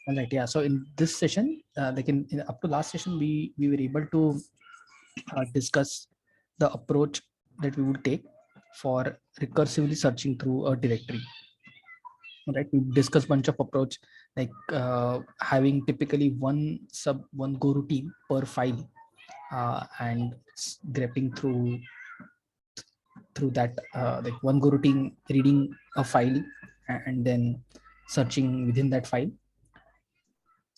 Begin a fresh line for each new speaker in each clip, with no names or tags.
All right. Yeah. So in this session, like in up to last session, we were able to discuss the approach that we would take for recursively searching through a directory. Right. We discussed bunch of approach like having typically one go routine per file and grepping through that like one go routine reading a file and then searching within that file,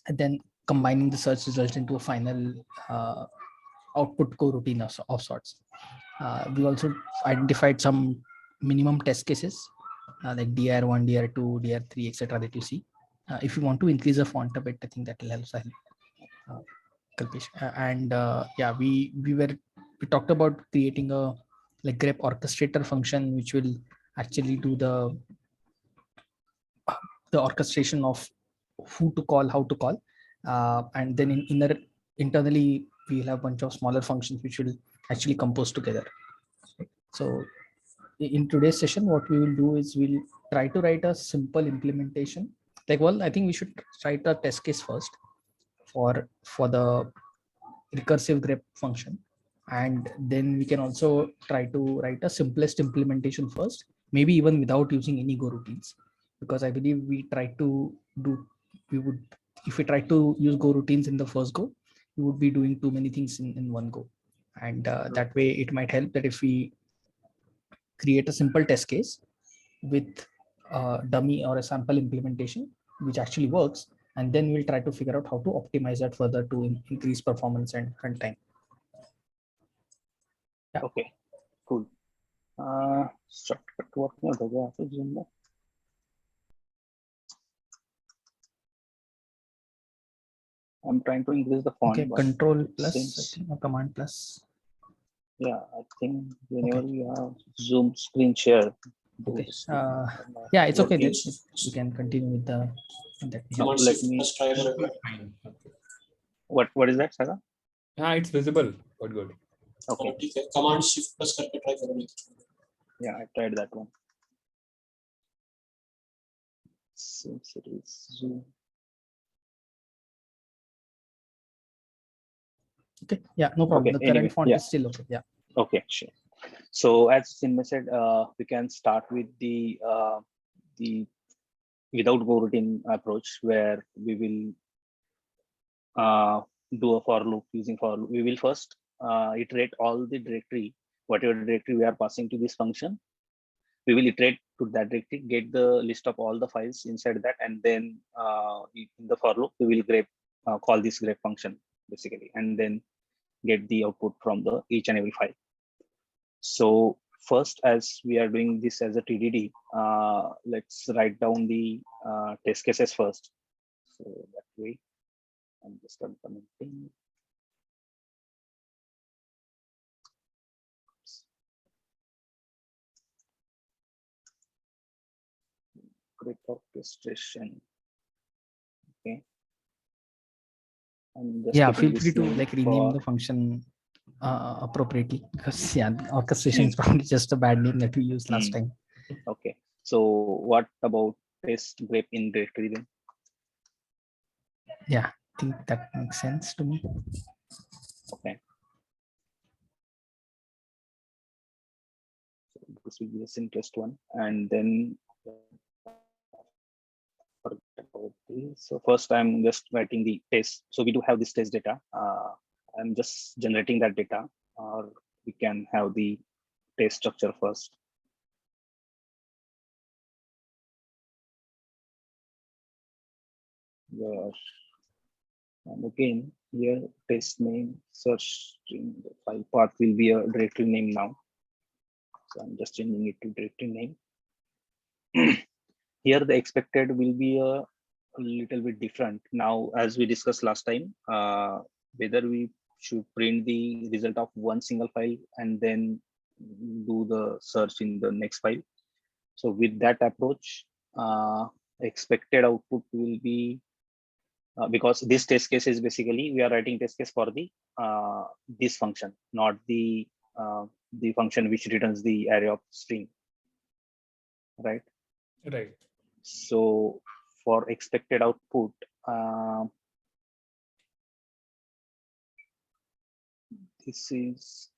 and then combining the search result into a final output coroutine of sorts. We also identified some minimum test cases like DR1, DR2, DR3, etc. that you see. If you want to increase the font a bit, I think that will help. Kalpesh. Yeah, we talked about creating a like grep orchestrator function, which will actually do the orchestration of who to call, how to call, and then internally we'll have a bunch of smaller functions which will actually compose together. So in today's session, what we will do is we'll try to write a simple implementation. Like, well, I think we should write a test case first for the recursive grep function, and then we can also try to write a simplest implementation first, maybe even without using any go routines, because I believe we would, if we try to use go routines in the first go, we would be doing too many things in one go, and that way it might help that if we create a simple test case with a dummy or a sample implementation which actually works, and then we'll try to figure out how to optimize that further to increase performance and runtime.
Yeah. Okay, cool. I'm trying to increase the font.
Okay, control plus, I think, command plus.
Yeah, I think whenever you have Zoom screen share.
Okay. Yeah, it's okay. Then you can continue with the.
Let me. What is that, Saga?
Yeah, it's visible. Good.
Okay.
Command shift plus करके try करो.
Yeah, I tried that one. Since it is Zoom.
Okay. Yeah, no problem.
Okay,
the current font is still okay. Yeah.
Okay, sure. So as Chinmay said, we can start with the without go routine approach, where we will do a for loop using for loop. We will first iterate all the directory, whatever directory we are passing to this function. We will iterate to that directory, get the list of all the files inside that, and then in the for loop we will grep call this grep function basically, and then get the output from the each and every file. So first, as we are doing this as a TDD, let's write down the test cases first. So that way, I'm just implementing. Grep orchestration. Okay.
Yeah, feel free to like rename the function appropriately, because yeah, orchestration is probably just a bad name that we used last time.
Okay, so what about test grep in directory then?
Yeah, I think that makes sense to me.
Okay, so this will be the simplest one, and then so first I'm just writing the test. So we do have this test data. I'm just generating that data, or we can have the test structure first. There, and again here test name search string, the file path will be a directory name now. So I'm just changing it to directory name. Here the expected will be a little bit different. Now, as we discussed last time, whether we should print the result of one single file and then do the search in the next file. So with that approach, expected output will be, because this test case is basically, we are writing test case for the this function, not the function which returns the array of string, right?
Right.
So for expected output, this is,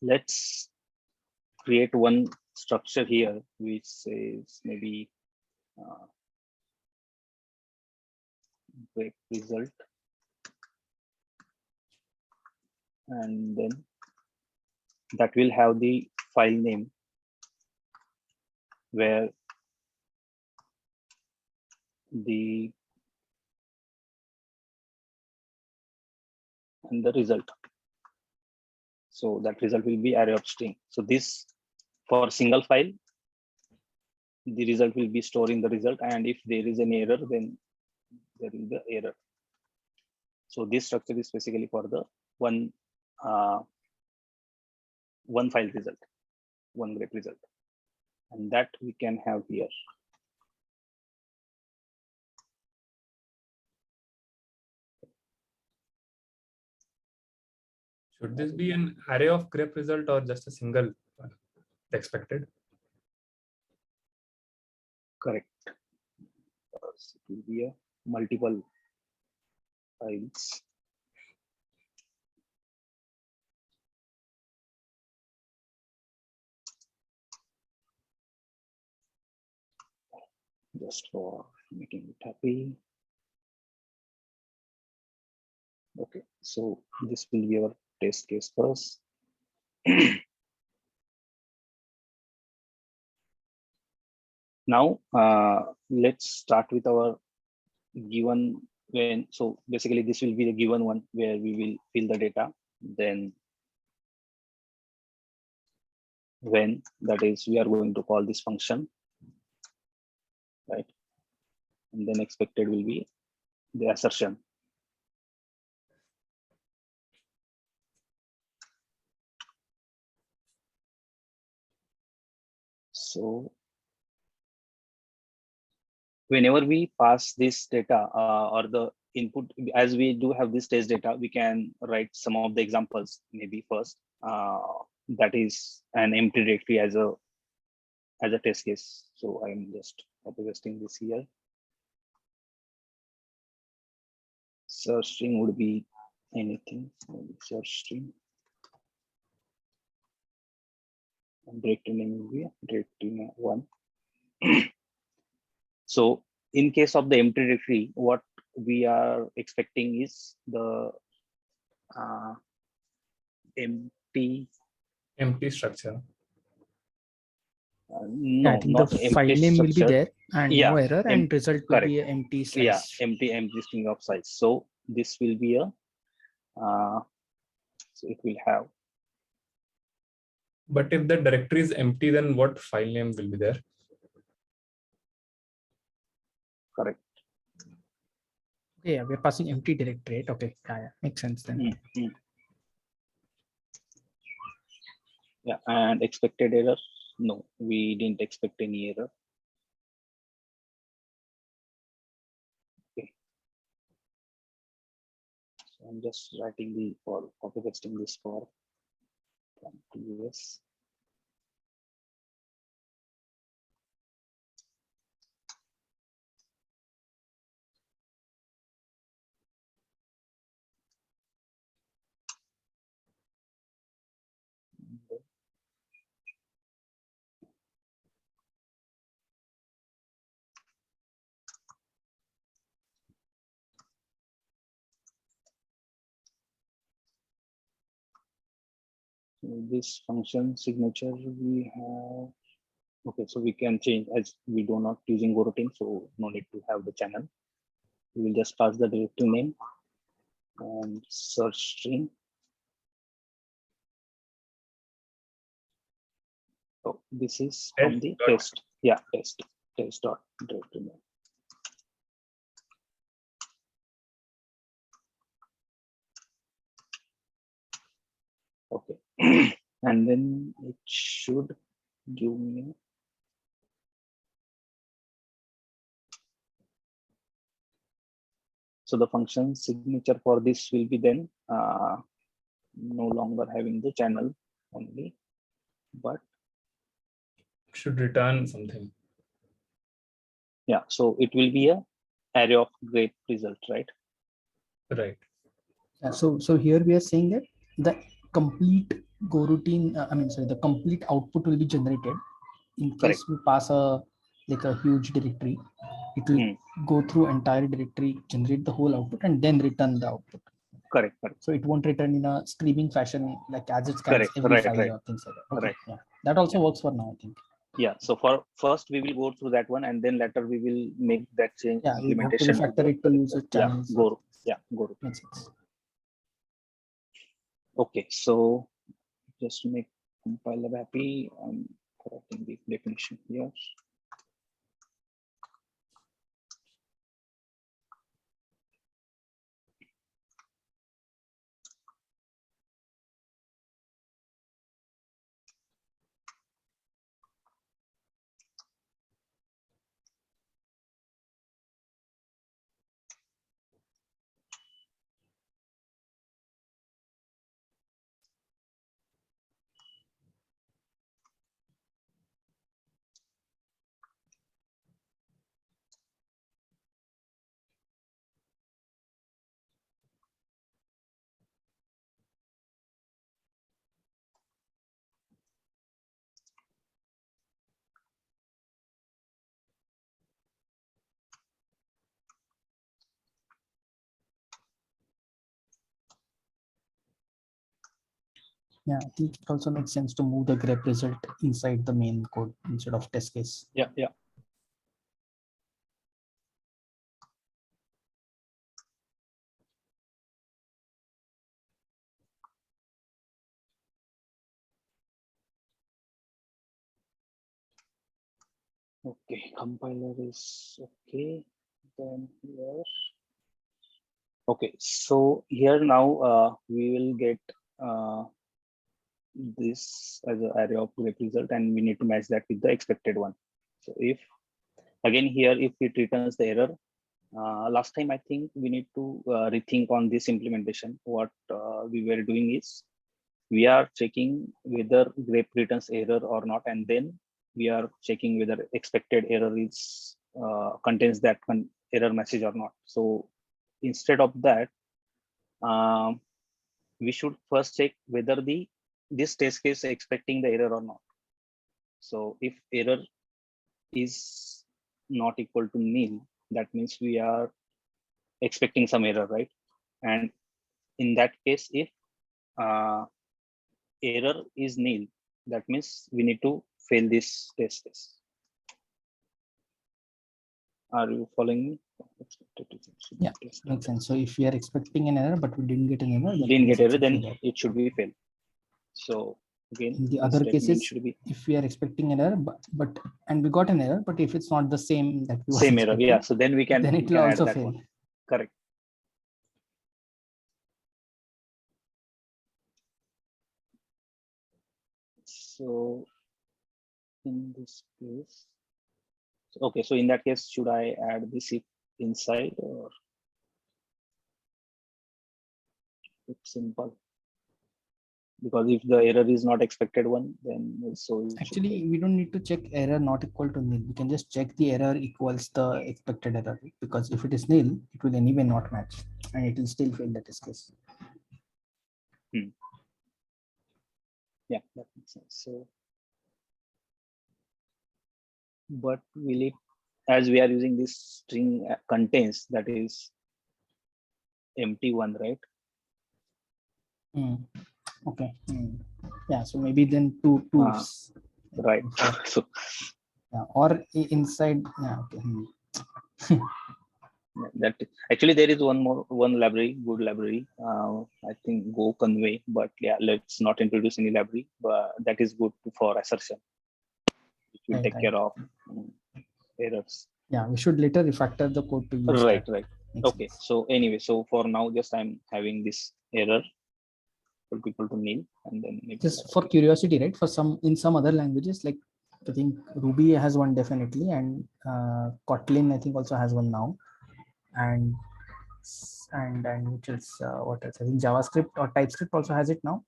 let's create one structure here which says maybe grep result, and then that will have the file name where the and the result. So that result will be array of string. So this for single file, the result will be stored in the result, and if there is an error, then there is the error. So this structure is basically for the one file result, one grep result, and that we can have here.
Should this be an array of grep result or just a single one expected?
Correct. It will be a multiple files. Just for making it happy. Okay, so this will be our test case first. Now let's start with our given when. So basically this will be the given one where we will fill the data, then when, that is we are going to call this function, right? And then expected will be the assertion. So whenever we pass this data or the input, as we do have this test data, we can write some of the examples maybe first. That is an empty directory as a test case. So I'm just copy pasting this here. Search string would be anything, search string. And directory name will be directory name 1. So in case of the empty directory, what we are expecting is the empty
structure.
Yeah, I
no,
think
not
the
empty
file name will be
structure.
there and
Yeah,
no error, and result will
correct.
be an empty size.
Yeah, empty string of size. So this will be a so it will have.
But if the directory is empty, then what file name will be there?
Correct.
Okay, yeah, we're passing empty directory, right? Okay, yeah, makes sense then.
Yeah, and expected error. No, we didn't expect any error. Okay. So I'm just writing the for copy pasting this for previous. This function signature we have. Okay, so we can change, as we do not using coroutine, so no need to have the channel. We will just pass the directory name and search string. So this is from the test. Yeah, test dot directory name. Okay, and then it should give me. So the function signature for this will be then no longer having the channel only, but
should return something.
Yeah, so it will be a array of grep result, right?
Right.
So here we are saying that the complete go routine, the complete output will be generated in case
Correct.
we pass a huge directory. It will go through entire directory, generate the whole output, and then return the output.
Correct.
So it won't return in a streaming fashion, like as it scans
Correct.
every
Right.
file
Right.
or things like that. Okay.
Right.
Yeah, that also works for now, I think.
Yeah. So for first we will go through that one, and then later we will make that change
Yeah, we
implementation.
hopefully factor it to user channels.
Go. Yeah. Go.
Makes sense.
Okay. So just to make compiler happy, I'm correcting the definition here.
Yeah, I think it also makes sense to move the grep result inside the main code instead of test case.
Yeah. Yeah. Okay, compiler is okay. Then here. Okay, so here now we will get this as an array of grep result, and we need to match that with the expected one. So if again here, if it returns the error, last time I think we need to rethink on this implementation. What we were doing is we are checking whether grep returns error or not, and then we are checking whether expected error is contains that error message or not. So instead of that, we should first check whether this test case is expecting the error or not. So if error is not equal to nil, that means we are expecting some error, right? And in that case, if error is nil, that means we need to fail this test case. Are you following me?
Yeah, makes sense. So if we are expecting an error but we didn't get an error,
then it should be fail. So again,
in the other cases, should be, if we are expecting an error but and we got an error, but if it's not the same that we
same error, yeah. So then we can
then it will also fail.
One. Correct. So in this case, okay. So in that case, should I add this if inside, or it's simple? Because if the error is not expected one, then so
actually we don't need to check error not equal to nil. We can just check the error equals the expected error, because if it is nil, it will anyway not match and it will still fail the test case.
Yeah, that makes sense. So, but will it, as we are using this string contains, that is empty one, right?
Okay. Yeah, so maybe then two
right. So
yeah, or inside. Yeah, okay.
That actually there is one library, good library. I think Go convey, but yeah, let's not introduce any library. But that is good for assertion. It will take care of errors.
Yeah, we should later refactor the code to use
right.
that.
Right.
Makes
okay.
sense.
So anyway, so for now, just I'm having this error equal to nil, and then
just for curiosity, right? For in some other languages, like I think Ruby has one definitely, and Kotlin I think also has one now, and which is what else? I think JavaScript or TypeScript also has it now.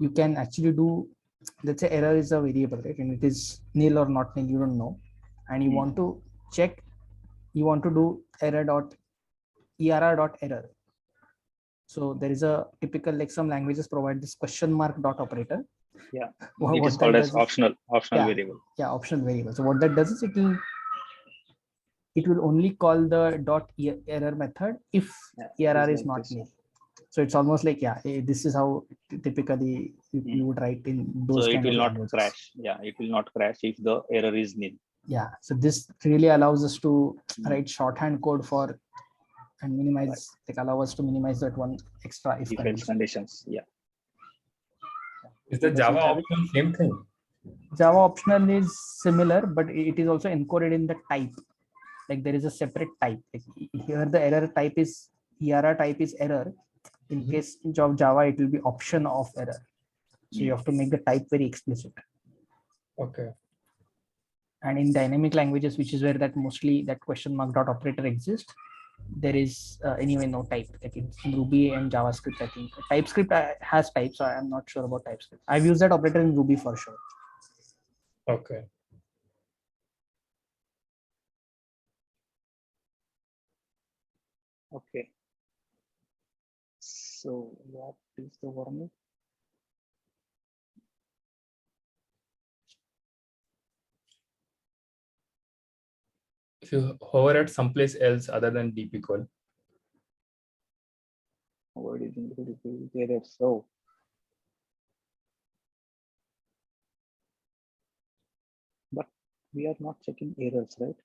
You can actually do, let's say error is a variable, right? And it is nil or not nil, you don't know, and you want to check you want to do error. So there is a typical, like some languages provide this question mark dot operator.
Yeah,
What
it is
that
called
does
as
is-
optional
Yeah.
variable.
Yeah, optional variable. So what that does is it will only call the dot error method if error is
like
not
this
nil.
one.
So it's almost like, this is how typically you would write in those
So it
kind
will
of
not
languages.
crash. Yeah, it will not crash if the error is nil.
Yeah, so this really allows us to write shorthand code for and minimize, like allow us to minimize that one extra if
If else
condition.
conditions. Yeah.
Is the
Does
Java
it have it?
option same thing?
Java optional is similar, but it is also encoded in the type. Like there is a separate type. Like here the error type is error. In case of Java, it will be option of error. So you have to make the type very explicit.
Okay.
And in dynamic languages, which is where that mostly that question mark dot operator exists, there is anyway no type. Like in Ruby and JavaScript, I think TypeScript has types. So I'm not sure about TypeScript. I've used that operator in Ruby for sure.
Okay.
Okay. So what is the warning?
If you hover at someplace else other than DP call,
What is included error? So but we are not checking errors, right?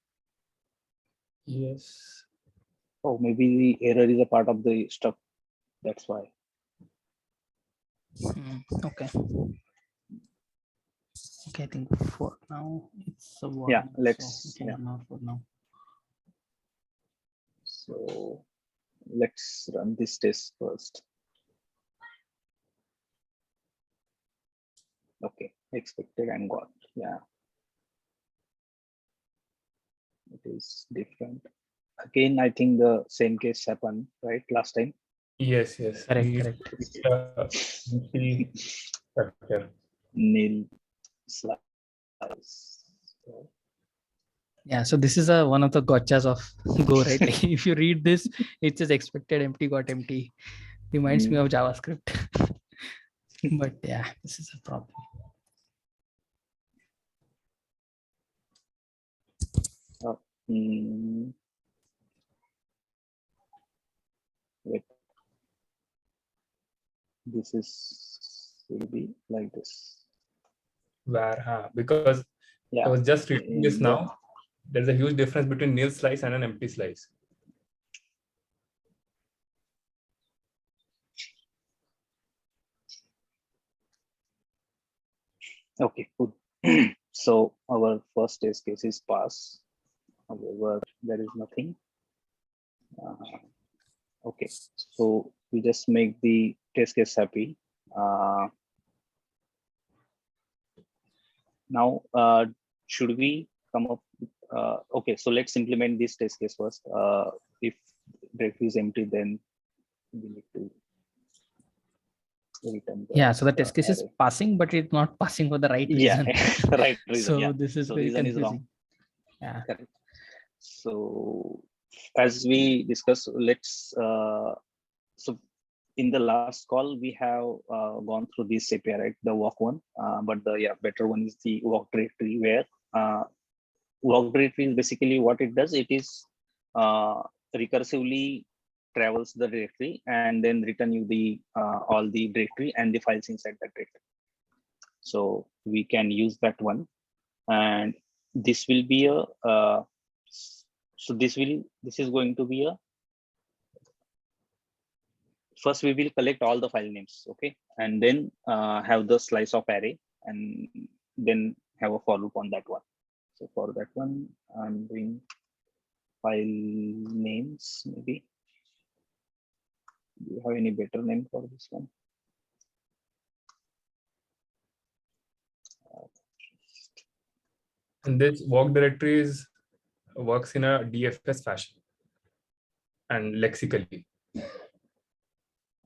yes.
Oh, maybe the error is a part of the struct. That's why.
Okay. Okay, I think for now it's a
Yeah,
warning,
let's
so we can ignore for now.
So let's run this test first. Okay, expected and got. Yeah. It is different. Again, I think the same case happened, right? Last time.
Yes, yes.
Correct.
Empty structure.
Nil slice. So,
Yeah, so this is one of the gotchas of Go, right? Like if you read this, it says expected empty got empty. Reminds me of JavaScript. But yeah, this is a problem.
wait. This will be like this.
Where, because I was just reading this now. There's a huge difference between nil slice and an empty slice.
Okay, good. So our first test case is pass. However, there is nothing. Okay, so we just make the test case happy. Now, should we come up with, okay, so let's implement this test case first. If directory is empty, then we need to return the,
so the test case is passing, but it's not passing for the right reason.
Right reason.
So this is very confusing. Yeah.
Correct. So as we discussed, let's so in the last call we have gone through this API, right? The walk one, but the better one is the walk directory, where walk directory is basically what it does. It is recursively travels the directory and then return you the all the directory and the files inside that directory. So we can use that one, and this will be a so this is going to be a, first we will collect all the file names, okay, and then have the slice of array, and then have a for loop on that one. So for that one, I'm doing file names. Maybe do you have any better name for this one?
And this walk directory works in a DFS fashion and lexically.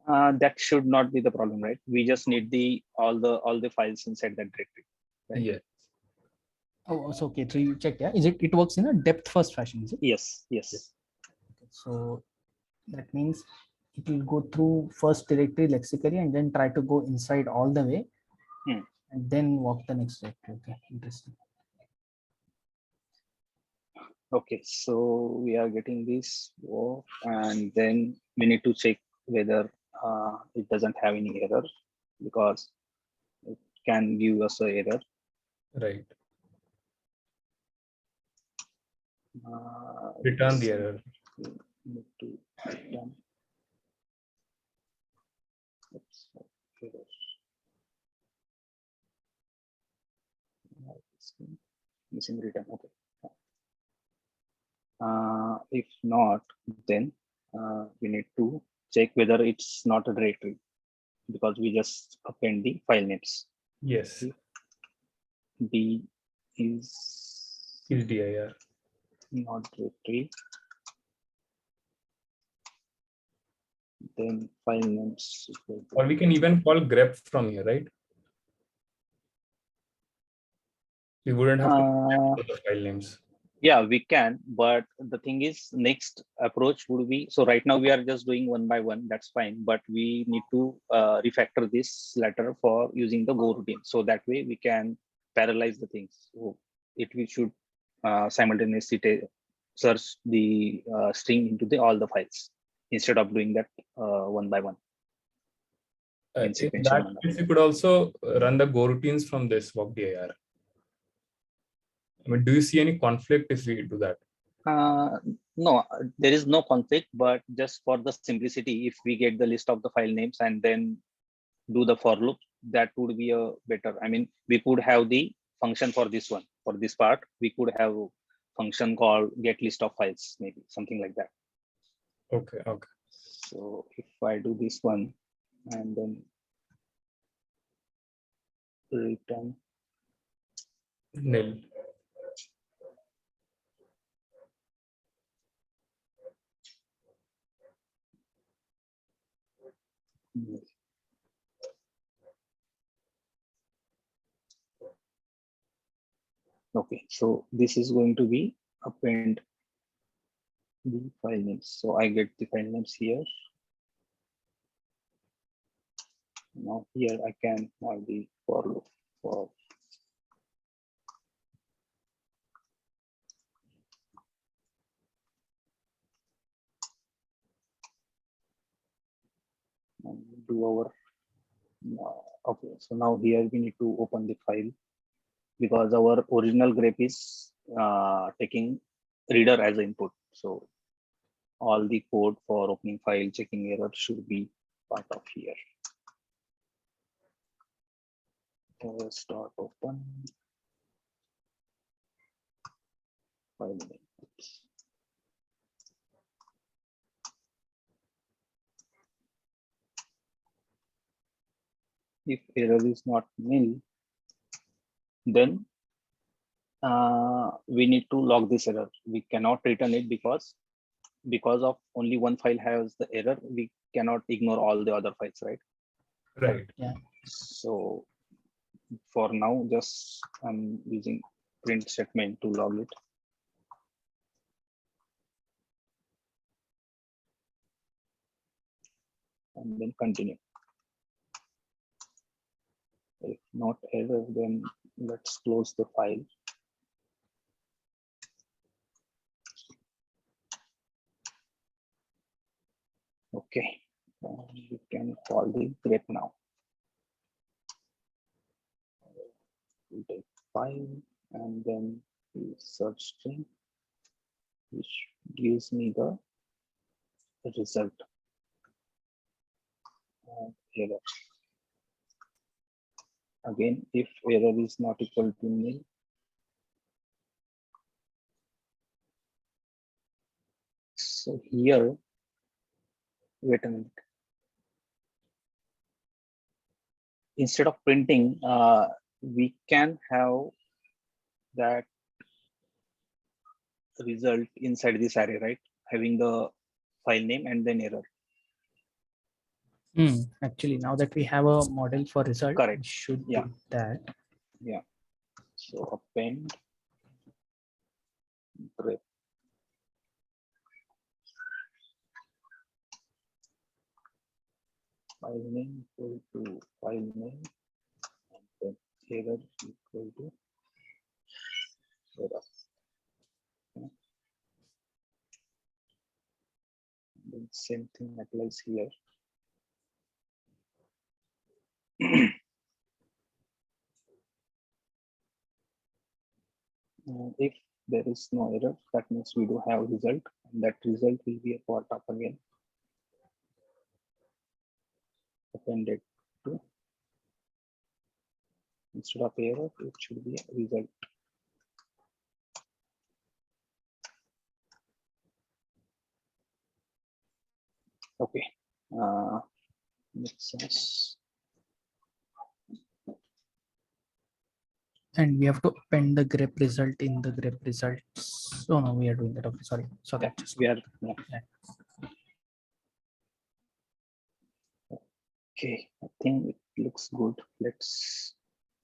That should not be the problem, right? We just need the all the files inside that directory. Right?
Yes.
Oh, so okay. So you check, yeah. Is it works in a depth first fashion, is it?
Yes, yes.
So that means it will go through first directory lexically and then try to go inside all the way and then walk the next directory. Okay, interesting.
Okay, so we are getting this, and then we need to check whether it doesn't have any error, because it can give us an error.
Right.
Uh,
Return the error.
Need to return. Oops, error. Missing return. Okay. If not, then we need to check whether it's not a directory, because we just append the file names.
Yes.
If B is
dir.
not directory, then file names.
Or we can even call grep from here, right? We wouldn't have to put the file names.
Yeah, we can, but the thing is, next approach would be, so right now we are just doing one by one, that's fine, but we need to refactor this letter for using the Go routine. So that way we can parallelize the things. So we should simultaneously search the string into all the files instead of doing that one by one.
In that case, you could also run the Go routines from this walkDir. I mean, do you see any conflict if we do that?
No, there is no conflict, but just for the simplicity, if we get the list of the file names and then do the for loop, that would be a better. I mean, we could have the function for this one. For this part, we could have a function called get list of files, maybe something like that.
Okay, okay.
So if I do this one and then return
nil.
Okay, so this is going to be append the file names. So I get the file names here. Now here I can have the for loop for do our okay. So now here we need to open the file, because our original grep is taking reader as an input. So all the code for opening file, checking error should be part of here. Start open file name. If error is not nil, then we need to log this error. We cannot return it because of only one file has the error. We cannot ignore all the other files, right?
Right.
Yeah.
So for now, just I'm using print statement to log it. And then continue. If not error, then let's close the file. Okay, we can call the grep now. We'll take file and then the search string, which gives me the result. Error. Again, if error is not equal to nil, so here, wait a minute. Instead of printing, we can have that result inside this array, right? Having the file name and then error.
Actually, now that we have a model for result,
Correct.
we should
Yeah.
do that.
Yeah. So append grep. File name equal to file name, and then error equal to error. Okay. Then same thing applies here. If there is no error, that means we do have result, and that result will be a part of again appended to, instead of error, it should be a result. Okay, makes sense.
And we have to append the grep result in the grep results. Oh no, we are doing that. Okay, sorry. So
Yeah,
that just
we are.
Yeah.
Okay, I think it looks good. Let's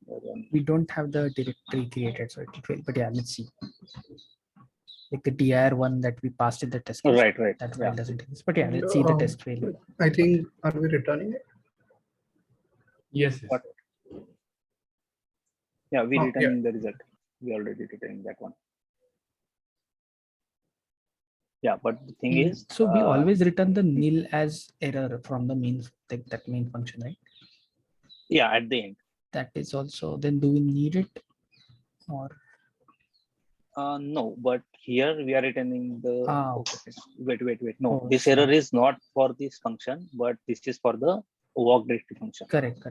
run.
We don't have the directory created, so it will. But yeah, let's see. Like the dir one that we passed in the test case,
Right.
that
Yeah.
file doesn't exist. But yeah, let's see the test file.
I think, are we returning it?
Yes.
What? Yeah, we
Oh,
returning the result. We already returning that one. Yeah, but the thing is,
So we always return the nil as error from the main, like that main function, right?
yeah, at the end.
That is also, then do we need it? Or
No, but here we are returning the.
okay.
Wait. No,
Oh,
this error is not for this function, but this is for the walk directory function.
Correct.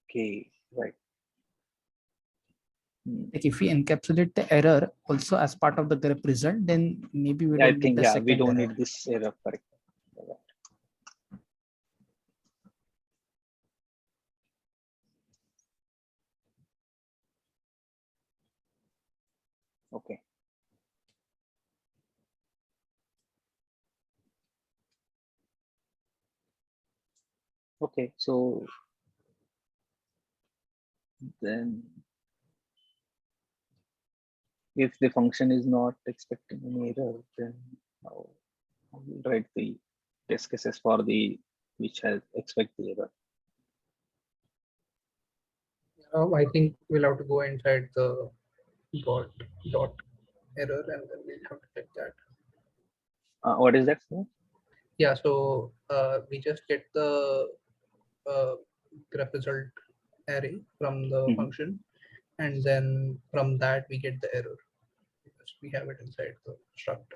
Okay, right.
Like if we encapsulate the error also as part of the grep result, then maybe we
Yeah, I
don't need
think
the second
we don't
error.
need this error. Correct. Okay. Okay, so then if the function is not expecting any error, then I'll write the test cases for the which has expect the error.
I think we'll have to go inside the dot error, and then we'll have to check that.
What is that? Sir?
Yeah, so we just get the grep result array from the function, and then from that we get the error because we have it inside the struct.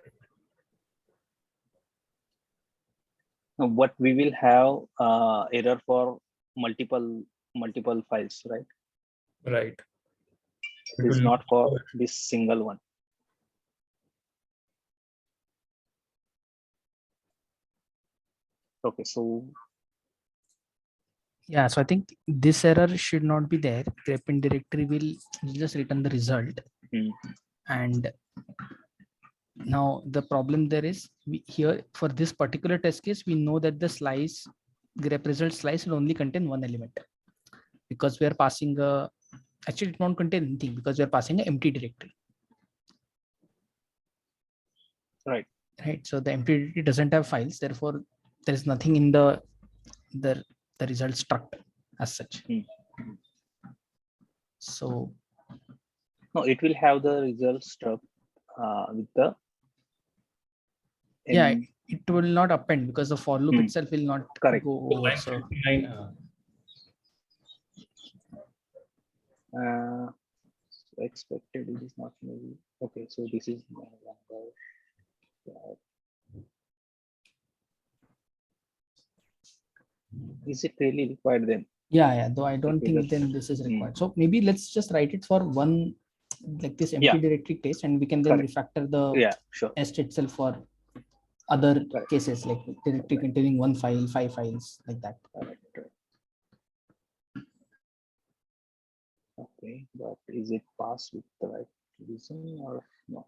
Now, what we will have error for multiple files, right?
Right.
It is not for this single one. Okay, so
Yeah, so I think this error should not be there. Grep in directory will just return the result. And now the problem there is here for this particular test case, we know that the slice grep result slice will only contain one element because we are passing a, actually it won't contain anything because we are passing an empty directory.
Right.
So the empty directory doesn't have files, therefore there is nothing in the result struct as such. So
no, it will have the result struct with the
yeah, it will not append because the for loop itself will not go over. So
expected it is not maybe. Okay, so this is no longer. Is it really required then?
Yeah, though I don't think then this is required. So maybe let's just write it for one, like this empty directory test, and we can then refactor the test itself for other cases, like directory containing one file, 5 files, like that.
Okay, but is it passed with the right reason or no?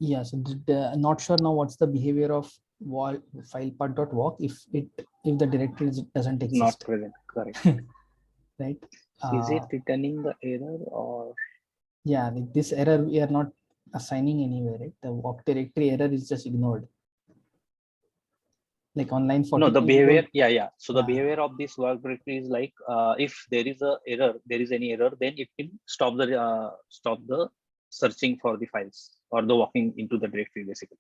Yeah, so not sure now what's the behavior of filepath.walk if the directory doesn't
It's not
exist.
present. Correct.
Right.
Is it returning the error or?
Yeah, like this error we are not assigning anywhere, right? The walk directory error is just ignored. Like on line 40.
No, the behavior. Yeah. So the
Yeah.
behavior of this work directory is like if there is a error, there is any error, then it will stop the searching for the files or the walking into the directory basically.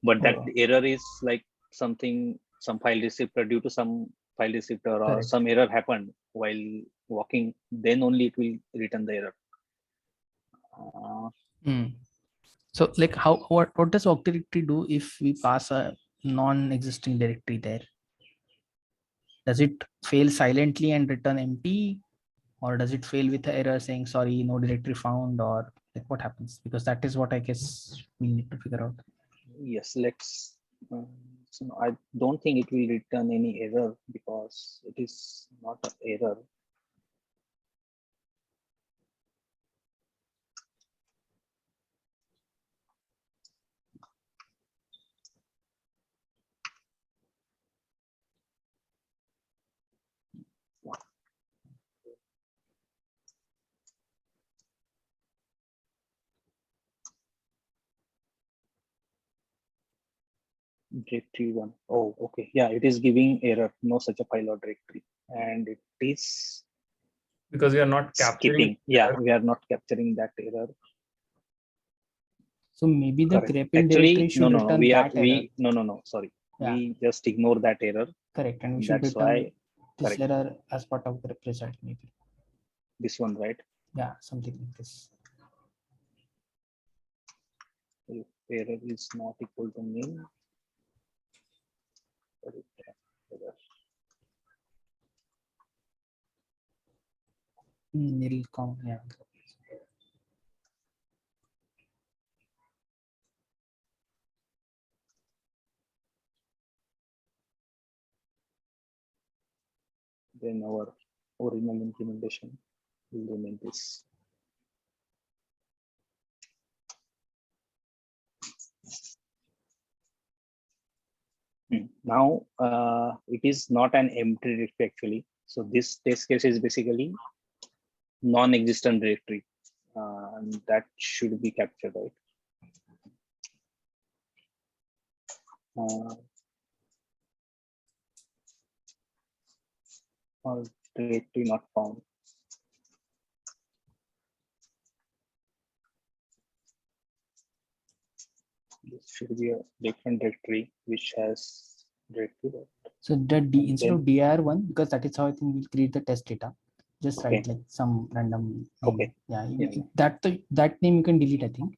But that error is like some file descriptor due to some file descriptor or
Correct.
some error happened while walking, then only it will return the error.
So like what does walk directory do if we pass a non-existing directory there? Does it fail silently and return empty, or does it fail with an error saying sorry, no directory found, or like what happens? Because that is what I guess we need to figure out.
Yes, let's. So I don't think it will return any error because it is not an error. Directory 1. Oh, okay. Yeah, it is giving error. No such a file or directory, and it is
because we are not capturing.
Yeah, we are not capturing that error.
So maybe the
Correct.
grepping
Actually,
directory should return that error.
No. Sorry,
Yeah.
we just ignore that error.
Correct, and we should
That's
return
why.
this
Correct.
error as part of the result, maybe.
This one, right?
Yeah, something like this.
If error is not equal to nil,
Nil com, yeah.
then our original implementation will remain this. Now it is not an empty directory actually. So this test case is basically non-existent directory, and that should be captured, right? Or directory not found. This should be a different directory which has directory.
So instead of dir1, because that is how I think we'll create the test data. Just write like some random name.
Okay.
Yeah, that name you can delete, I think.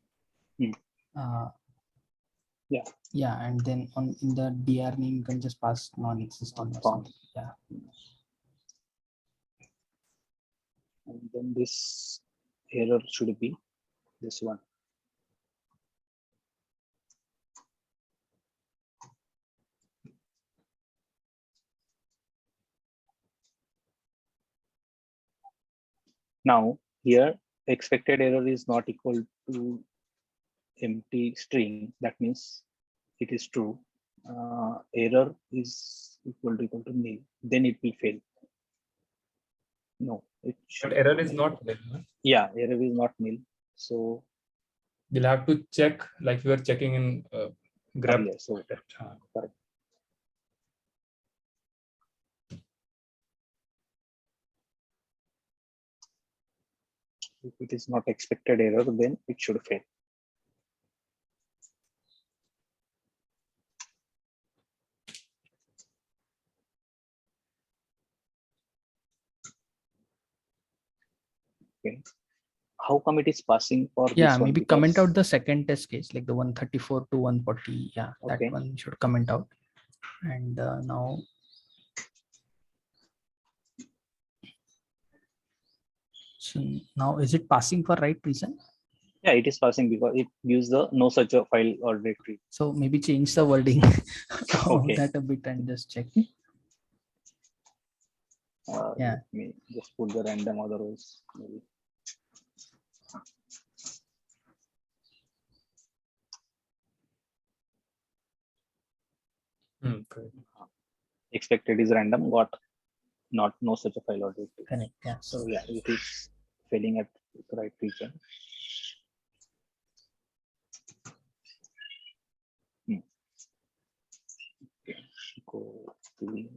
Yeah, and then in the dir name you can just pass non-existing or something. Yeah.
And then this error should be this one. Now here expected error is not equal to empty string. That means it is true. Error is equal to nil. Then it will fail. No, it should.
But error is not nil.
Yeah, error is not nil. So
we'll have to check like we were checking in grep.
So correct. If it is not expected error, then it should fail. Okay. How come it is passing for this one?
Maybe comment out the second test case, like the 134 to 140. Yeah, that one should comment out. And now so now is it passing for right reason?
Yeah, it is passing because it gives the no such a file or directory.
So maybe change the wording of that a bit and just check.
Let me just put the random otherwise maybe.
Correct.
Expected is random, got not no such a file or directory.
Correct. Yeah.
So yeah, it is failing at the right region. Okay, go to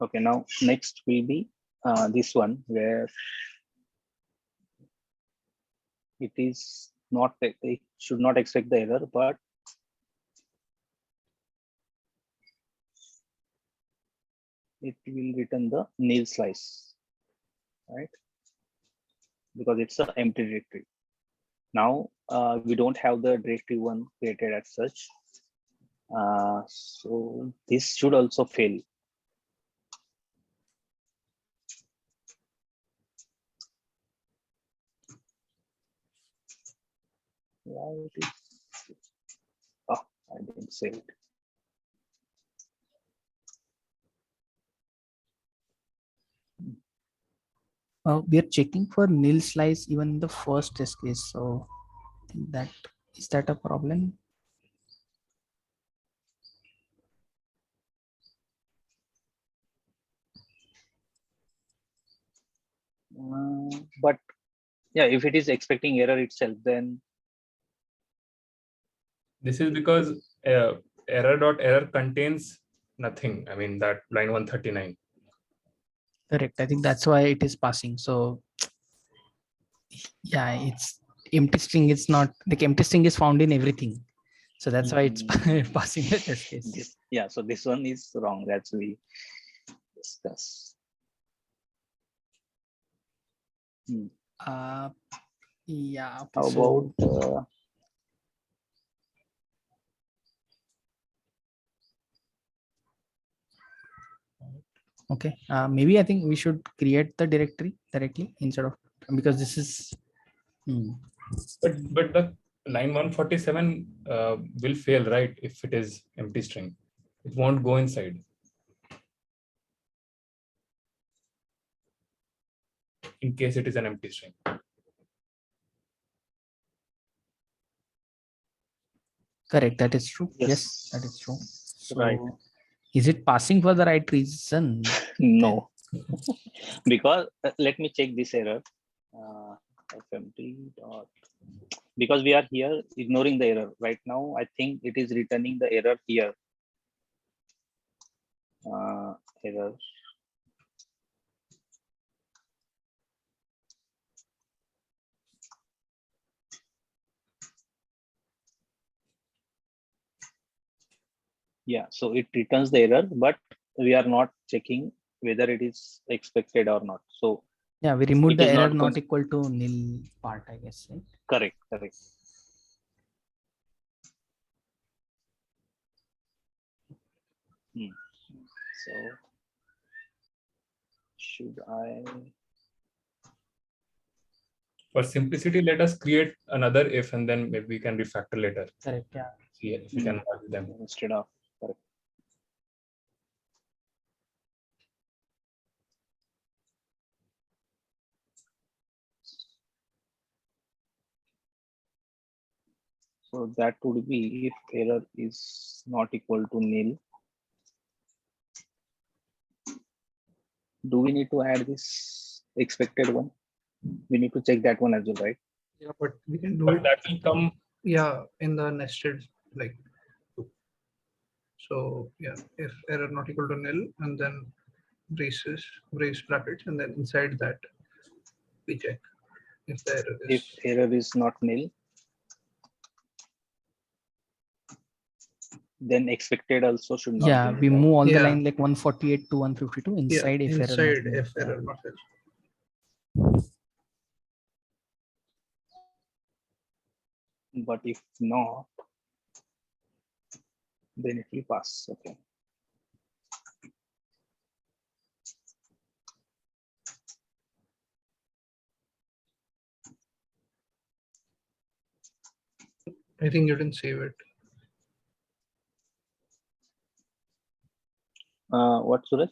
okay, now next will be this one where it is not, it should not expect the error, but it will return the nil slice, right? Because it's an empty directory. Now we don't have the directory one created as such. So this should also fail. Why it is? Oh, I didn't save it.
We are checking for nil slice even in the first test case. So that is that a problem?
But yeah, if it is expecting error itself, then
This is because error contains nothing. I mean, that line 139.
Correct. I think that's why it is passing. So yeah, it's empty string. It's not like empty string is found in everything. So that's why it's passing the test case.
this, yeah, so this one is wrong. That's we discuss.
Yeah. Okay,
How
so
about
okay, maybe I think we should create the directory directly instead of, because this is
But the line 147 will fail, right? If it is empty string, it won't go inside. In case it is an empty string.
correct. That is true. Yes, that is true. So
right.
is it passing for the right reason?
No, because let me check this error. FMT dot, because we are here ignoring the error right now. I think it is returning the error here. Error. Yeah, so it returns the error, but we are not checking whether it is expected or not. So
yeah, we removed
it
the
is
error
not
not equal to nil part, I guess, right?
correct, correct. So should I?
For simplicity, let us create another if, and then maybe we can refactor later.
Correct. Yeah.
See if we can merge them.
Instead of correct. So that would be if error is not equal to nil. Do we need to add this expected one? We need to check that one as well, right?
Yeah, but we can do
But
it.
that will come.
Yeah, in the nested like. So yeah, if error not equal to nil, and then brace brackets, and then inside that we check if the error is.
If error is not nil, then expected also should not.
Yeah,
be
we
nil, right?
move all the
Yeah.
line like 148 to 152 inside if error not
inside
nil.
if error not nil.
But if not, then it will pass. Okay.
I think you didn't save it.
What, Suraj?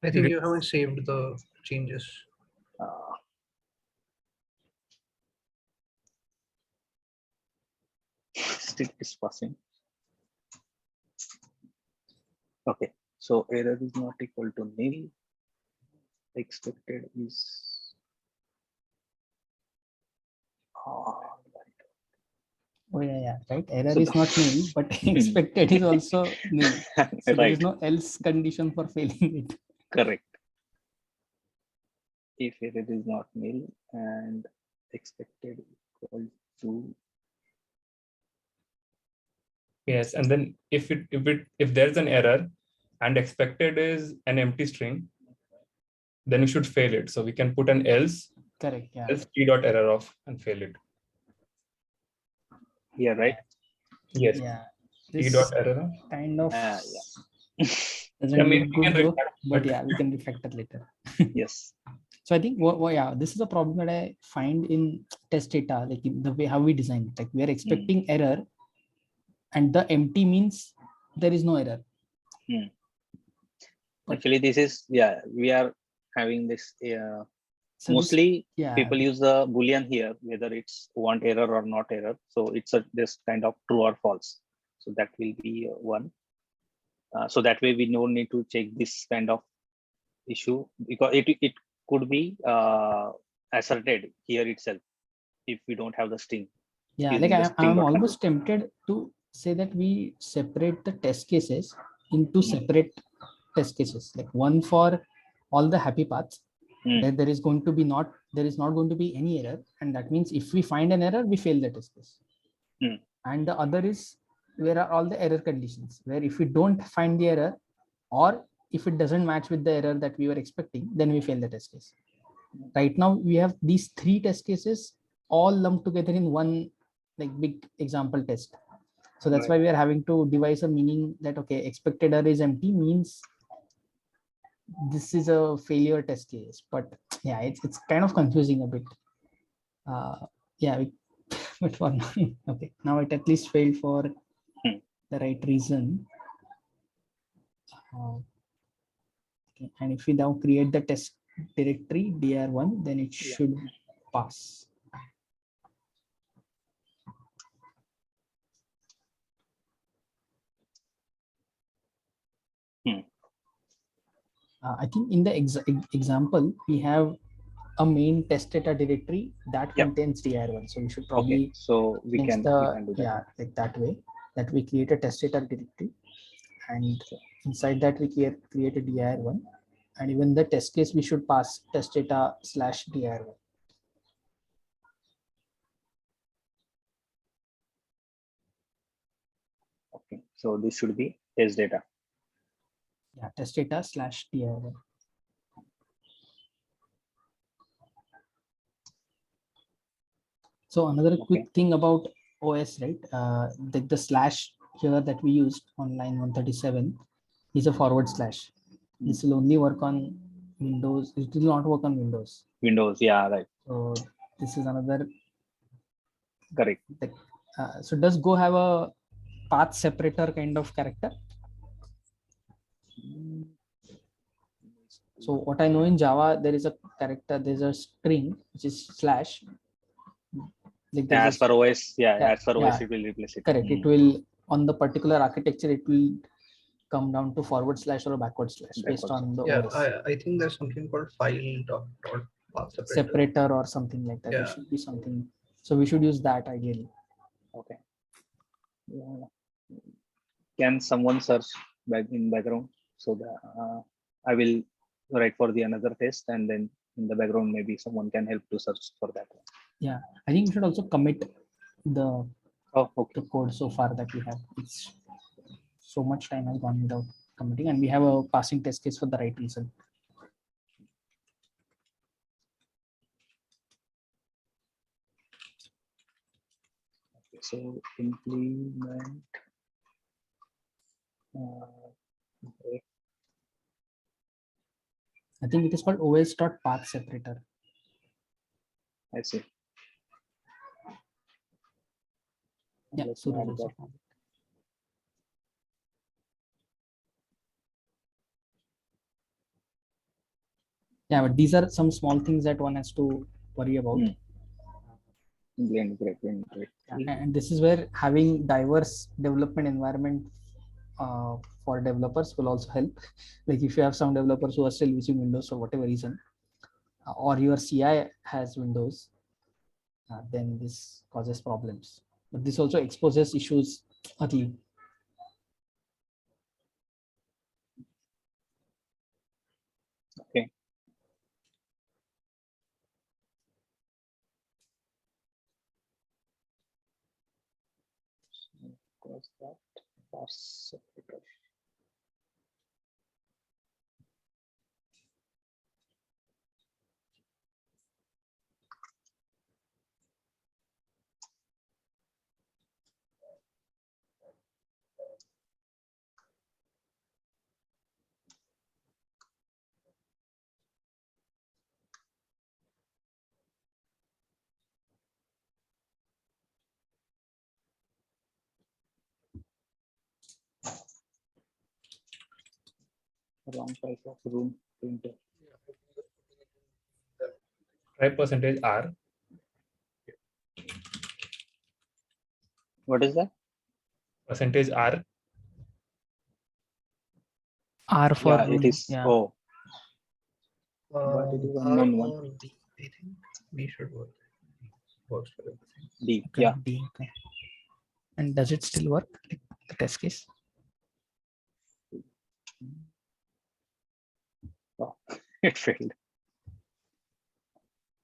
I think you haven't saved the changes.
Still is passing. Okay, so error is not equal to nil. Expected is
Oh yeah, right. Error
So
is not nil, but expected is also nil. So there is
right,
no else condition for failing it.
correct. If error is not nil and expected equal to
Yes, and then if there's an error and expected is an empty string, then we should fail it. So we can put an else,
Correct. Yeah.
else t.error off and fail it.
here, right?
Yes,
Yeah.
t.error off.
Kind of
Yeah.
doesn't
Yeah, maybe
look
we can
good though,
refactor,
but
but
yeah, we can refactor later.
Yes.
So I think yeah, this is a problem that I find in test data, like in the way how we design it. Like we are expecting error, and the empty means there is no error. But
Actually, this is we are having this.
so
Mostly
this,
people use the boolean here, whether it's want error or not error. So it's this kind of true or false. So that will be one. So that way we don't need to check this kind of issue, because it could be asserted here itself if we don't have the string.
yeah, like I'm almost tempted to say that we separate the test cases into separate test cases, like one for all the happy paths where there is not going to be any error, and that means if we find an error we fail the test case. And the other is where are all the error conditions, where if we don't find the error or if it doesn't match with the error that we were expecting, then we fail the test case. Right now we have these three test cases all lumped together in one like big example test. So that's why we are having to devise a meaning that okay, expected error is empty means this is a failure test case. But yeah, it's kind of confusing a bit. Yeah, but for now, okay, now it at least failed for the right reason. Okay. And if we now create the test directory dir1, then it should pass. I think in the example we have a main test data directory that contains dir1, so we should probably
so we can do that.
Like that way, that we create a test data directory, and inside that we create a dir1, and even the test case we should pass test data /dir1.
Okay, so this should be test data.
Yeah, test data /dir1. So another quick thing about OS, right? The slash here that we used on line 137 is a forward slash. This will only work on Windows. It will not work on Windows.
Windows, yeah, right.
So this is another.
Correct.
So does Go have a path separator kind of character? So what I know in Java, there is a character, there's a string which is slash. Like
as per OS, as per OS, it will replace it.
Correct. It will, on the particular architecture, it will come down to forward slash or backward slash based on the OS.
I think there's something called file.path
separator or something like that. There should be something. So we should use that ideally.
Okay. Can someone search back in background so that I will write for the another test, and then in the background maybe someone can help to search for that one.
Yeah, I think we should also commit the
the
code so far that we have. It's so much time has gone without committing, and we have a passing test case for the right reason.
Okay, so implement.
I think it is called os.path separator.
I see.
Yeah, so also Yeah, but these are some small things that one has to worry about.
Blend directory.
And this is where having diverse development environment for developers will also help. Like if you have some developers who are still using Windows for whatever reason, or your CI has Windows, then this causes problems. But this also exposes issues early.
Okay. Close that. Pass separator. Wrong type of room printer.
Try %r.
What is that?
%r.
R for
Yeah,
room.
it is.
Yeah.
Oh, but it is
R
unknown one.
or D, I think B should work. Works for everything.
D.
Okay,
Yeah.
D, okay. And does it still work? Like the test case?
Oh, it failed.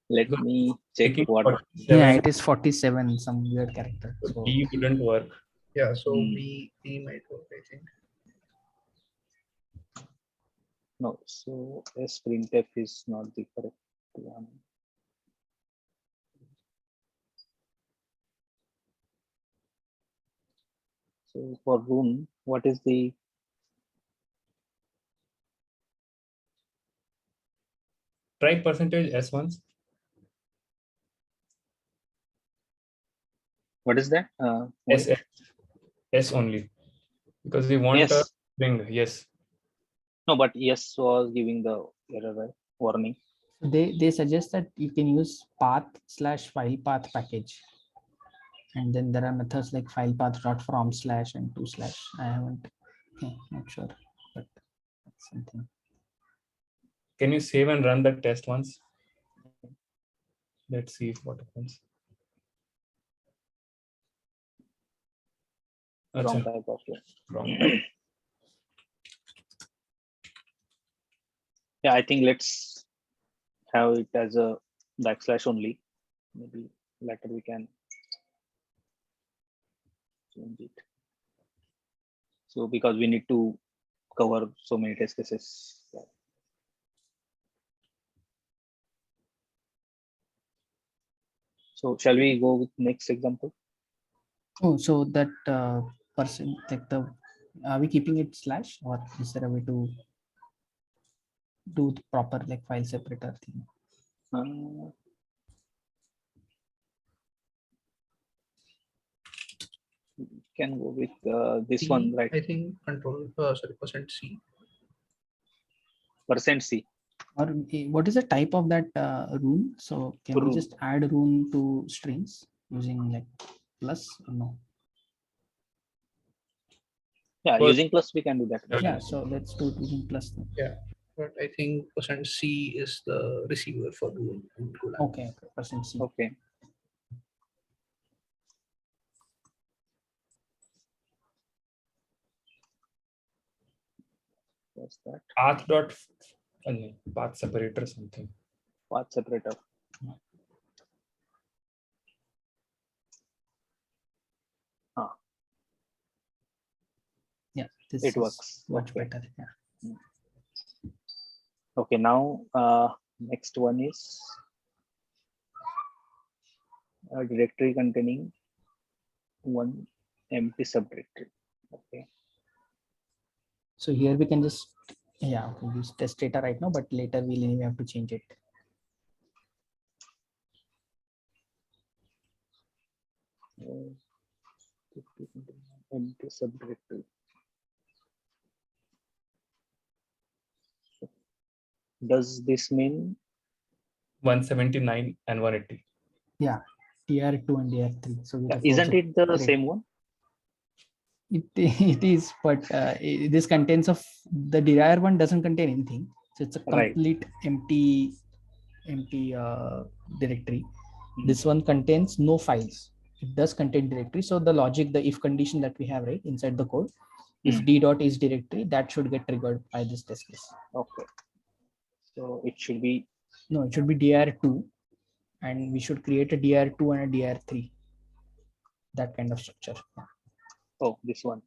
Let
Because
me check
Taking
what.
47,
Yeah, it is 47, some weird character.
so
So
D wouldn't work.
Yeah, so B might work, I think.
No, so sprintf is not the correct one. So for room, what is the
Try %s once.
what is that?
S, S only. Because we want a
Yes.
string. Yes.
No, but yes was giving the error warning.
they suggest that you can use path/filepath package, and then there are methods like filepath.from/ and 2/. I haven't, not sure, but that's something.
Can you save and run the test once? Let's see what happens.
Wrong
Achha,
type of
wrong type.
Yeah, I think let's have it as a / only. Maybe later we can change it. So because we need to cover so many test cases. So shall we go with next example?
Oh, so that person, like the, are we keeping it / or is there a way to do the proper like file separator thing?
Can go with this
C,
one, right?
I think control, %C.
%C.
Or what is the type of that rune? So can we
Rune.
just add rune to strings using like plus or no?
Yeah,
Well,
using plus we can do that.
Yeah, so let's do it using plus then.
Yeah, but I think %C is the receiver for doing Golang.
Okay, %C.
Okay. What's that?
Path separator something.
Path separator.
Yeah, this
It
is
works.
much
Okay.
better. Yeah.
Okay, now next one is a directory containing one empty subdirectory. Okay.
So here we can just, yeah, we use test data right now, but later we'll anyway have to change it.
Empty subdirectory. Does this mean
179 and 180.
Yeah, DR2 and DR3. So with the
isn't
codes
it the
of
same one?
it is, but this contents of the dir one doesn't contain anything. So it's a
Right.
complete empty directory.
Mhm.
This one contains no files. It does contain directory. So the logic, the if condition that we have right inside the code, if d dot is directory, that should get triggered by this test case.
Okay. So it should be
No, it should be dir2, and we should create a dir2 and a dir3. That kind of structure.
this one.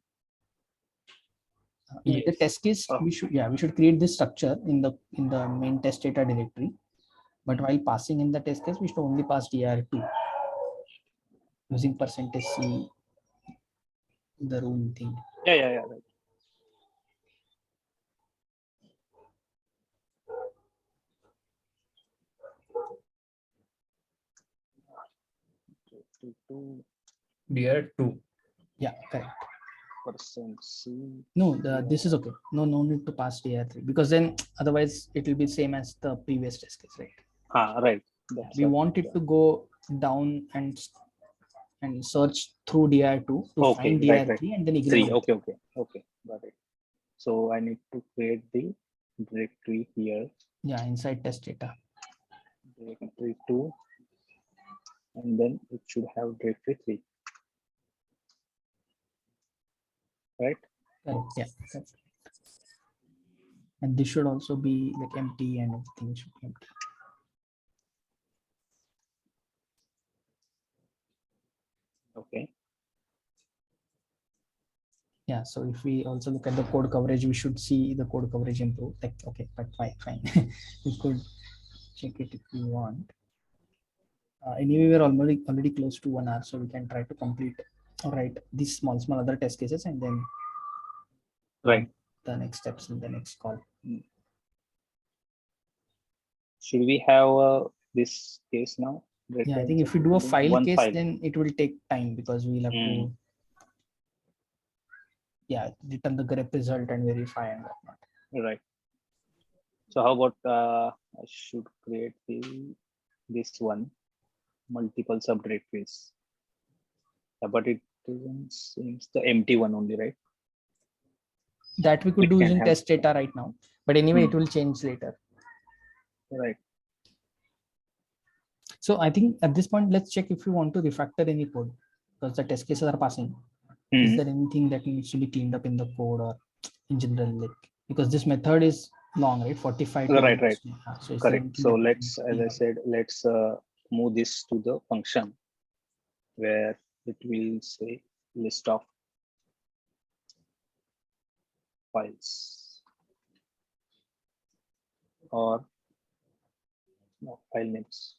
In the test case, we should create this structure in the main test data directory. But while passing in the test case, we should only pass dir2 using %c, the rule thing.
Yeah. Right.
DR2.
Yeah, correct.
%c.
No, this is okay. No need to pass dir3 because then otherwise it will be same as the previous test case, right?
Right.
We want it to go down and search through dir2 to find dir3
right.
and then ignore it.
Okay. Got it. So I need to create the directory here.
Yeah, inside test data.
Directory 2, and then it should have directory 3. Right?
Correct. Yeah. Correct. And this should also be like empty, and everything should be empty.
Okay.
Yeah, so if we also look at the code coverage, we should see the code coverage improve. Like, okay, but fine. We could check it if we want. Anyway, we're already close to 1 hour, so we can try to complete. All right, these small other test cases, and then
Right.
The next steps in the next call.
Should we have this case now?
Yeah, I think if we do a file case,
file,
then it will take time because we'll have to return the grep result and verify and whatnot.
right. So how about I should create this one, multiple subdirectories. But it seems the empty one only, right?
That we could
It
do
can
using
have-
test data right now, but anyway, it will change later.
Right.
So I think at this point, let's check if we want to refactor any code because the test cases are passing. Is there anything that needs to be cleaned up in the code or in general, like, because this method is long, right? 45.
Right.
So is there
Correct.
anything
So
that we
let's,
can
as
clean
I
up?
said, let's move this to the function where it will say list of files or no, file names.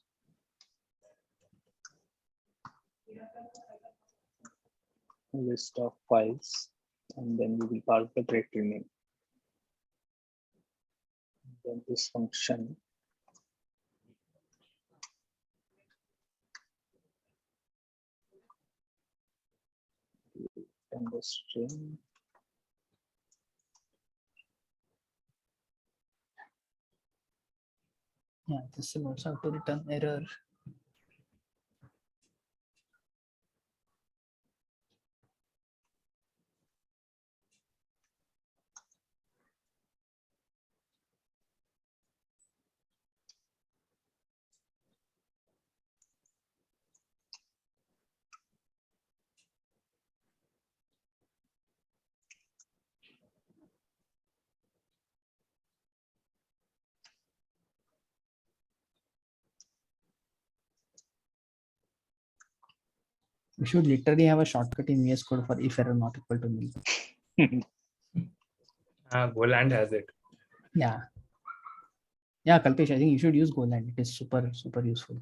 List of files, and then we will pass the directory name. Then this function and the string.
Yeah, this will also have to return error. We should literally have a shortcut in VS Code for if error not equal to nil.
Golang has it.
Yeah, Kalpesh, I think you should use Golang. It is super useful.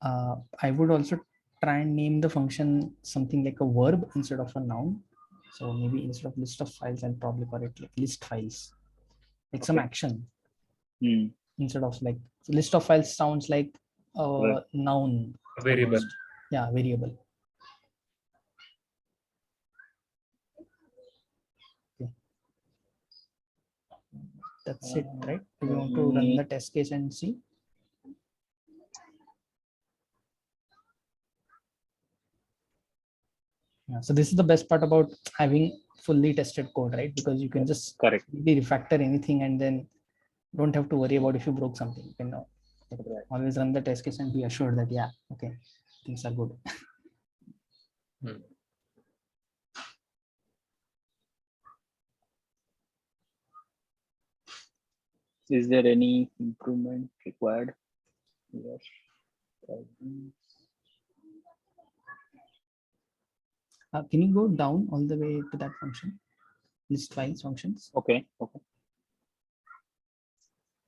I would also try and name the function something like a verb instead of a noun. So maybe instead of list of files, I'll probably call it like list files, like some action instead of like list of files sounds like a noun.
A variable.
Almost. Yeah, variable. Okay. That's it, right? Do we want to run the test case and see? Yeah, so this is the best part about having fully tested code, right? Because you can just really refactor anything and then don't have to worry about if you broke something. You can always run the test case and be assured that, yeah, okay, things are good.
Is there any improvement required? Yes.
Can you go down all the way to that function? List files functions.
Okay.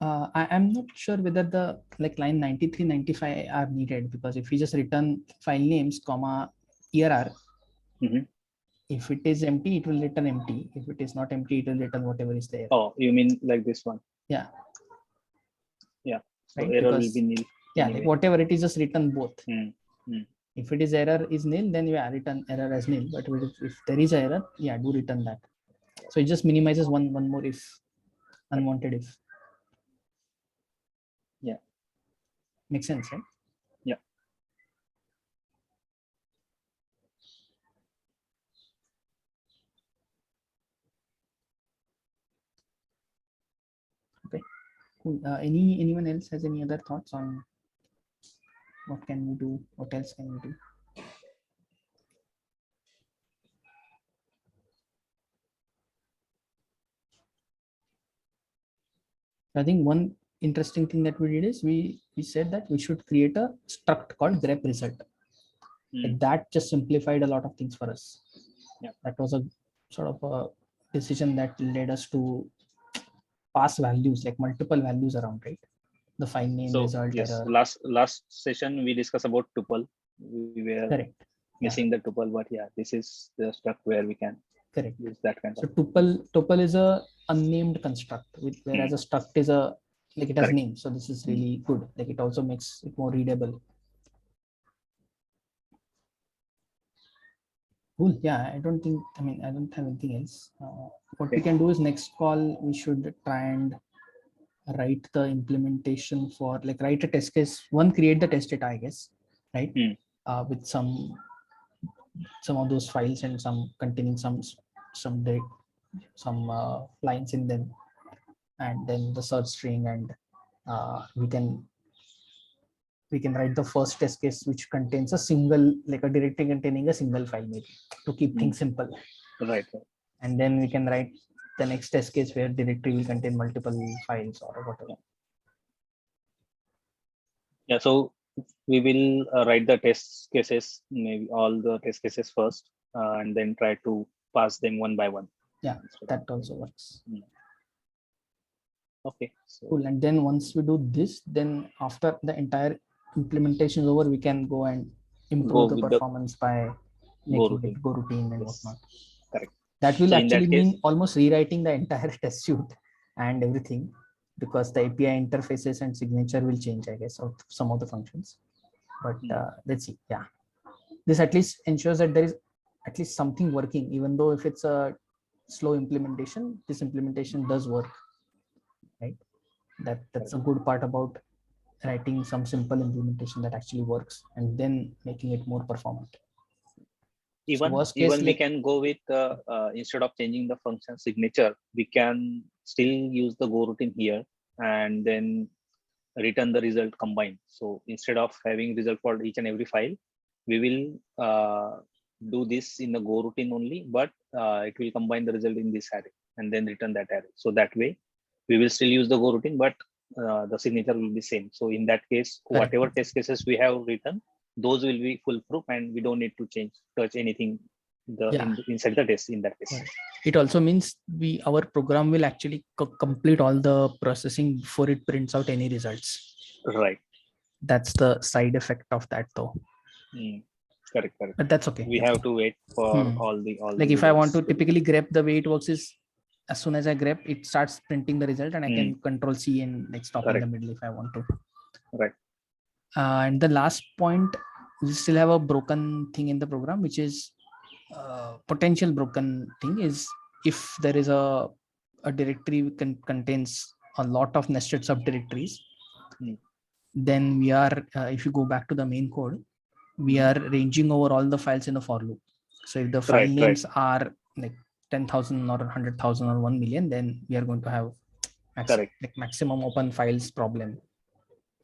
I'm not sure whether the line 93, 95 are needed, because if we just return file names, comma, ERR, if it is empty, it will return empty. If it is not empty, it will return whatever is there.
Oh, you mean like this one?
Yeah.
So
right?
error
Because,
will be nil.
Yeah,
anyway.
whatever it is, just return both.
If
it is error is nil, then return error as nil. But if there is error, do return that. So it just minimizes one more if, unwanted if.
Yeah.
Makes sense, right?
Yeah.
Okay. Cool. Anyone else has any other thoughts on what can we do? What else can we do? I think one interesting thing that we did is we said that we should create a struct called grep result. That just simplified a lot of things for us.
Yeah.
That was a sort of a decision that led us to pass values, like multiple values around, right? The file name, result,
yes,
error.
Last session we discussed about tuple. We were missing the tuple, but this is the struct where we can use that kind of.
So tuple is a unnamed construct, whereas a struct is a it has name. So this is really good. Like it also makes it more readable. Cool. Yeah, I don't have anything else. What we can do is next call we should try and write the implementation for write a test case. One, create the test data, I guess, right? With some of those files and some containing some lines in them, and then the search string, and we can write the first test case which contains a single, a directory containing a single file, maybe, to keep things simple.
Right.
And then we can write the next test case where directory will contain multiple files or whatever.
Yeah, so we will write the test cases, maybe all the test cases first, and then try to pass them one by one.
Yeah, that also works.
Okay. So,
cool. And then once we do this, then after the entire implementation is over, we can go and improve the performance by making it go routine and whatnot.
Correct.
That will actually mean almost rewriting the entire test suite and everything, because the API interfaces and signature will change, I guess, of some of the functions. But let's see. Yeah, this at least ensures that there is at least something working, even though if it's a slow implementation, this implementation does work, right? That's a good part about writing some simple implementation that actually works and then making it more performant.
Even we can go with instead of changing the function signature, we can still use the go routine here and then return the result combined. So instead of having result for each and every file, we will do this in the go routine only, but it will combine the result in this array and then return that array. So that way we will still use the go routine, but the signature will be same. So in that case, whatever test cases we have written, those will be foolproof and we don't need to touch anything inside the test in that case.
Right. It also means our program will actually complete all the processing before it prints out any results.
Right.
That's the side effect of that, though.
Correct.
But that's okay.
We have to wait for all the
if I want to typically grep, the way it works is as soon as I grep, it starts printing the result, and I can Control C and stop in the middle if I want to.
Right.
And the last point, we still have a broken thing in the program, which is potential broken thing is if there is a a directory contains a lot of nested subdirectories, then we are, if you go back to the main code, we are ranging over all the files in a for loop. So if the file names are like 10,000 or 100,000 or 1 million, then we are going to have maximum open files problem.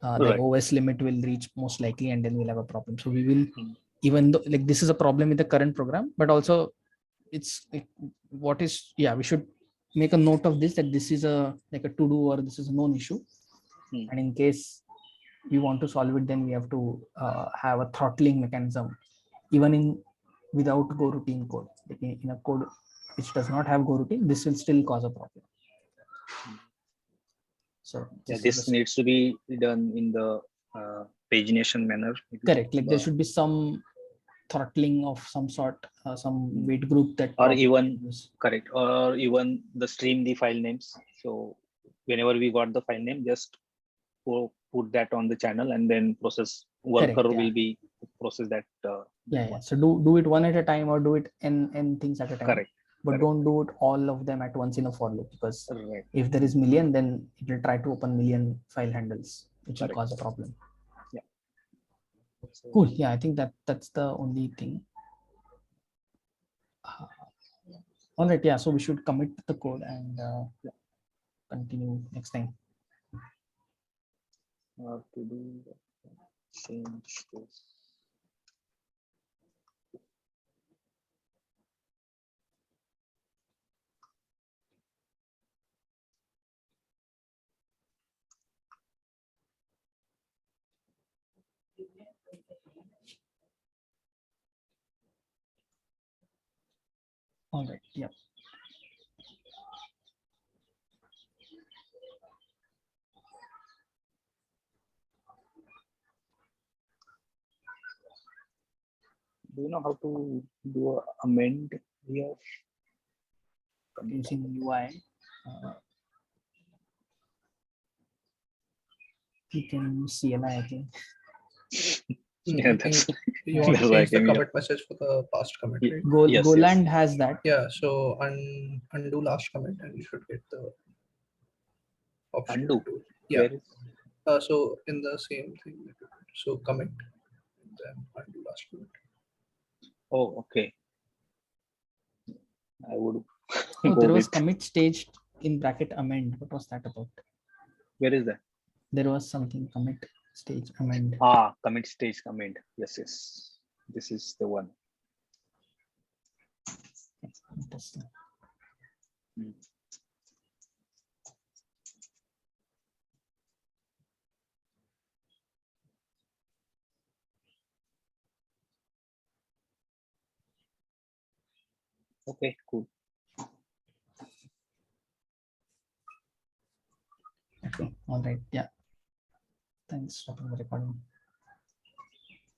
The OS limit will reach most likely, and then we'll have a problem. So we will, even though like this is a problem with the current program, but also it's what is, we should make a note of this, that this is a like a to do, or this is a known issue. And in case we want to solve it, then we have to have a throttling mechanism, even in without go routine code. Like in a code which does not have go routine, this will still cause a problem. So
this needs to be done in the pagination manner.
Correct. Like there should be some throttling of some sort, some weight group that,
or even or even the stream the file names. So whenever we got the file name, just put that on the channel, and then process worker will be process that.
So do it one at a time, or do it n things at a time. But don't do it all of them at once in a for loop, because if there is million, then it will try to open million file handles, which will cause a problem. Cool. Yeah, I think that's the only thing. All right. Yeah. So we should commit the code and continue next time.
To do change this.
All right. Yep.
Do you know how to do a amend here?
Using UI. You can use CLI, I think.
I think you want to change the commit message for the past commit, right?
Golang has that.
Yeah, so undo last commit, and you should get the option.
Undo.
Yeah. So in the same thing, so commit, and then undo last commit.
Oh, okay. I would.
There was commit stage in bracket amend. What was that about?
Where is that?
There was something commit stage amend.
Commit stage amend. Yes. This is the one.
Interesting.
Okay, cool.
Okay. All right. Yeah. Thanks for the recording.